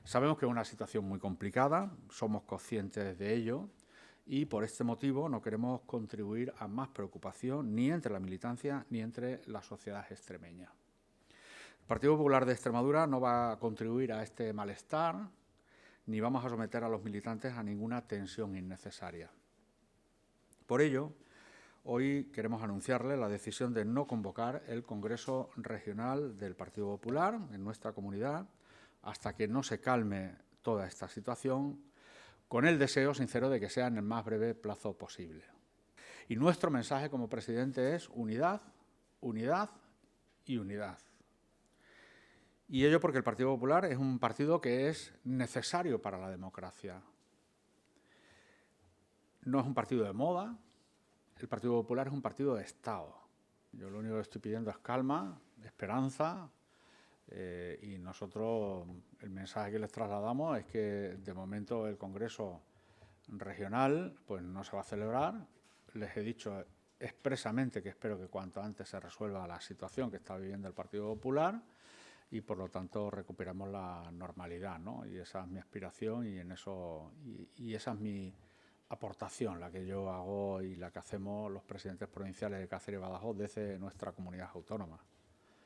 Sabemos que es una situación muy complicada, somos conscientes de ello y por este motivo no queremos contribuir a más preocupación ni entre la militancia ni entre la sociedad extremeña. El Partido Popular de Extremadura no va a contribuir a este malestar ni vamos a someter a los militantes a ninguna tensión innecesaria. Por ello, hoy queremos anunciarle la decisión de no convocar el Congreso Regional del Partido Popular en nuestra comunidad hasta que no se calme toda esta situación, con el deseo sincero de que sea en el más breve plazo posible. Y nuestro mensaje como presidente es unidad, unidad y unidad. Y ello porque el Partido Popular es un partido que es necesario para la democracia. No es un partido de moda, el Partido Popular es un partido de Estado. Yo lo único que estoy pidiendo es calma, esperanza, y nosotros el mensaje que les trasladamos es que de momento el Congreso Regional pues no se va a celebrar. Les he dicho expresamente que espero que cuanto antes se resuelva la situación que está viviendo el Partido Popular y por lo tanto recuperamos la normalidad, ¿no? Y esa es mi aspiración y en eso y esa es mi aportación, la que yo hago y la que hacemos los presidentes provinciales de Cáceres y Badajoz desde nuestra comunidad autónoma.